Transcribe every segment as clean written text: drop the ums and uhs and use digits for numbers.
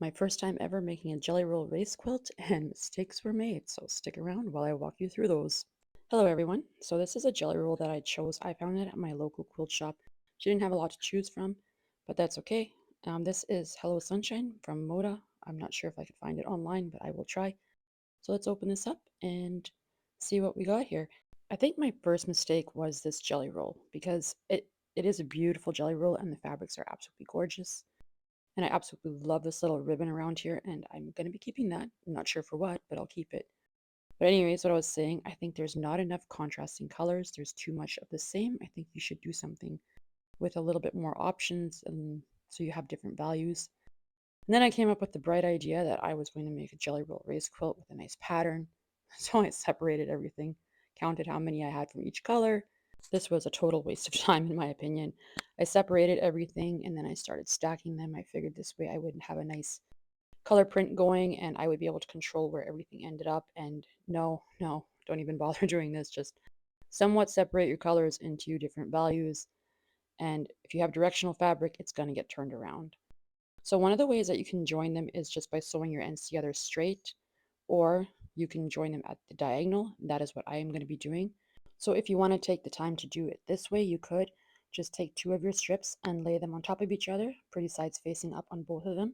My first time ever making a jelly roll race quilt, and mistakes were made, so stick around while I walk you through those. Hello everyone. So this is a jelly roll that I chose. I found it at my local quilt shop. She didn't have a lot to choose from, but that's okay. This is Hello Sunshine from Moda. I'm not sure if I could find it online, but I will try. So let's open this up and see what we got here. I think my first mistake was this jelly roll because it is a beautiful jelly roll and the fabrics are absolutely gorgeous. And I absolutely love this little ribbon around here, and I'm going to be keeping that. I'm not sure for what, but I'll keep it. But anyways, what I was saying, I think there's not enough contrasting colors. There's too much of the same. I think you should do something with a little bit more options, and so you have different values. And then I came up with the bright idea that I was going to make a jelly roll race quilt with a nice pattern. So I separated everything, counted how many I had from each color. This was a total waste of time, in my opinion. I separated everything and then I started stacking them. I figured this way I wouldn't have a nice color print going and I would be able to control where everything ended up. And no, no, don't even bother doing this. Just somewhat separate your colors into different values. And if you have directional fabric, it's going to get turned around. So one of the ways that you can join them is just by sewing your ends together straight, or you can join them at the diagonal. That is what I am going to be doing. So if you want to take the time to do it this way, you could just take two of your strips and lay them on top of each other, pretty sides facing up on both of them.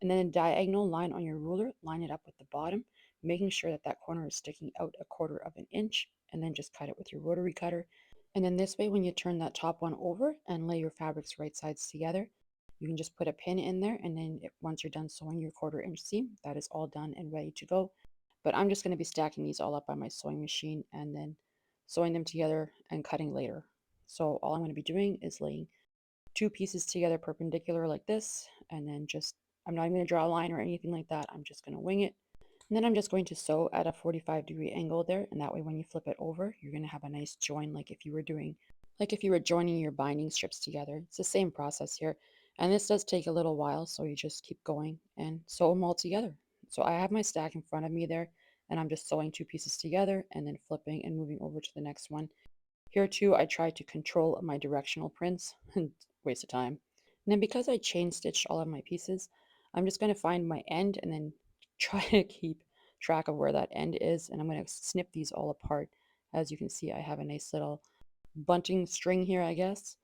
And then a diagonal line on your ruler, line it up with the bottom, making sure that that corner is sticking out a quarter of an inch, and then just cut it with your rotary cutter. And then this way, when you turn that top one over and lay your fabrics right sides together, you can just put a pin in there, and then once you're done sewing your 1/4 inch seam, that is all done and ready to go. But I'm just going to be stacking these all up on my sewing machine and then sewing them together and cutting later. So all I'm going to be doing is laying two pieces together perpendicular like this, and then just, I'm not even going to draw a line or anything like that. I'm just going to wing it. And then I'm just going to sew at a 45-degree angle there, and that way when you flip it over, you're going to have a nice join like if you were joining your binding strips together. It's the same process here. And this does take a little while, so you just keep going and sew them all together. So I have my stack in front of me there, and I'm just sewing two pieces together and then flipping and moving over to the next one. Here too, I try to control my directional prints and waste of time. And then because I chain stitched all of my pieces, I'm just going to find my end and then try to keep track of where that end is. And I'm going to snip these all apart. As you can see, I have a nice little bunting string here, I guess.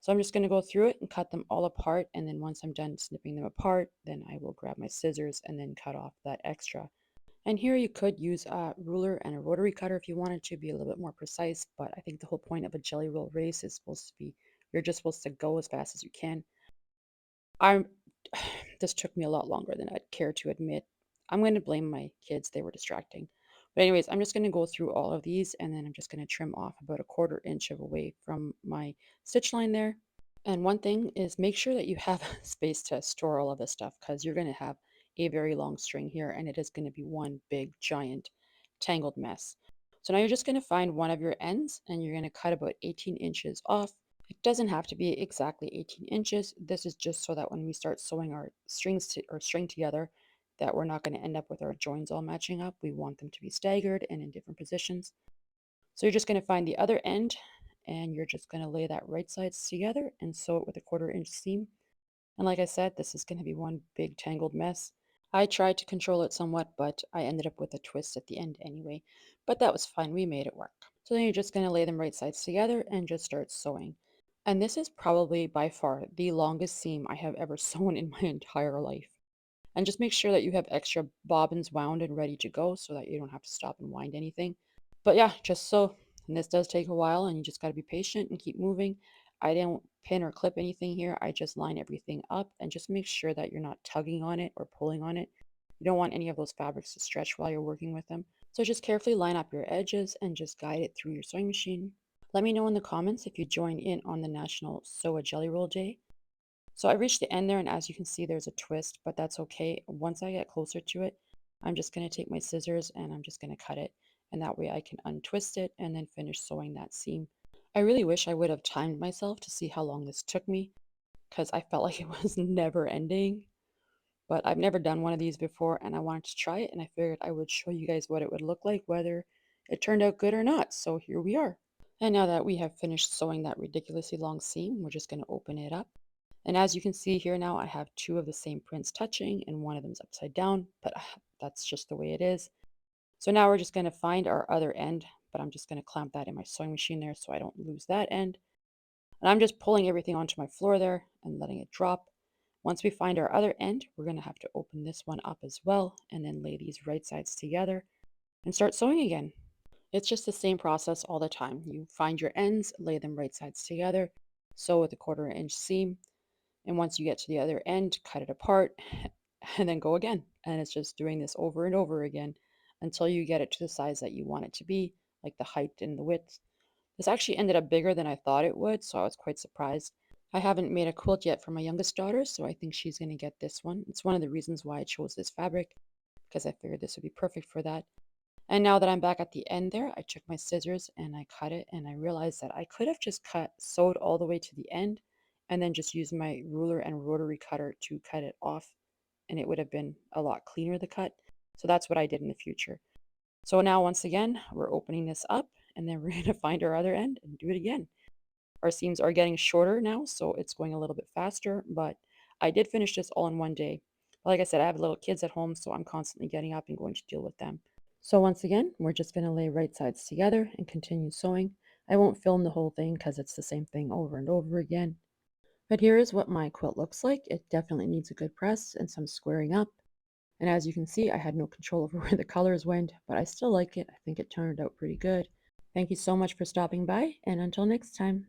So I'm just going to go through it and cut them all apart. And then once I'm done snipping them apart, then I will grab my scissors and then cut off that extra. And here you could use a ruler and a rotary cutter if you wanted to be a little bit more precise, but I think the whole point of a jelly roll race is supposed to be you're just supposed to go as fast as you can. I'm this took me a lot longer than I'd care to admit. I'm going to blame my kids, they were distracting. But anyways, I'm just going to go through all of these and then I'm just going to trim off about a 1/4 inch of away from my stitch line there. And one thing is make sure that you have space to store all of this stuff because you're going to have a very long string here and it is going to be one big giant tangled mess. So now you're just going to find one of your ends and you're going to cut about 18 inches off. It doesn't have to be exactly 18 inches. This is just so that when we start sewing our string together, that we're not going to end up with our joins all matching up. We want them to be staggered and in different positions. So you're just going to find the other end and you're just going to lay that right sides together and sew it with a 1/4 inch seam. And like I said, this is going to be one big tangled mess. I tried to control it somewhat, but I ended up with a twist at the end anyway. But that was fine. We made it work. So then you're just going to lay them right sides together and just start sewing. And this is probably by far the longest seam I have ever sewn in my entire life. And just make sure that you have extra bobbins wound and ready to go so that you don't have to stop and wind anything. But yeah, just so, and this does take a while and you just got to be patient and keep moving. I don't pin or clip anything here. I just line everything up and just make sure that you're not tugging on it or pulling on it. You don't want any of those fabrics to stretch while you're working with them. So just carefully line up your edges and just guide it through your sewing machine. Let me know in the comments if you joined in on the National Sew a Jelly Roll Day. So I reached the end there, and as you can see, there's a twist, but that's okay. Once I get closer to it, I'm just going to take my scissors and I'm just going to cut it. And that way I can untwist it and then finish sewing that seam. I really wish I would have timed myself to see how long this took me because I felt like it was never ending. But I've never done one of these before and I wanted to try it and I figured I would show you guys what it would look like, whether it turned out good or not. So here we are. And now that we have finished sewing that ridiculously long seam, we're just going to open it up. And as you can see here now, I have two of the same prints touching and one of them's upside down, but that's just the way it is. So now we're just going to find our other end, but I'm just going to clamp that in my sewing machine there so I don't lose that end. And I'm just pulling everything onto my floor there and letting it drop. Once we find our other end, we're going to have to open this one up as well and then lay these right sides together and start sewing again. It's just the same process all the time. You find your ends, lay them right sides together, sew with a 1/4 inch seam, and once you get to the other end, cut it apart and then go again. And it's just doing this over and over again until you get it to the size that you want it to be, like the height and the width. This actually ended up bigger than I thought it would, so I was quite surprised. I haven't made a quilt yet for my youngest daughter, so I think she's going to get this one. It's one of the reasons why I chose this fabric, because I figured this would be perfect for that. And now that I'm back at the end there, I took my scissors and I cut it, and I realized that I could have just sewed all the way to the end and then just used my ruler and rotary cutter to cut it off, and it would have been a lot cleaner, the cut. So that's what I did in the future. So now once again, we're opening this up and then we're going to find our other end and do it again. Our seams are getting shorter now, so it's going a little bit faster, but I did finish this all in one day. Like I said, I have little kids at home, so I'm constantly getting up and going to deal with them. So once again, we're just going to lay right sides together and continue sewing. I won't film the whole thing because it's the same thing over and over again. But here is what my quilt looks like. It definitely needs a good press and some squaring up. And as you can see, I had no control over where the colors went, but I still like it. I think it turned out pretty good. Thank you so much for stopping by, and until next time.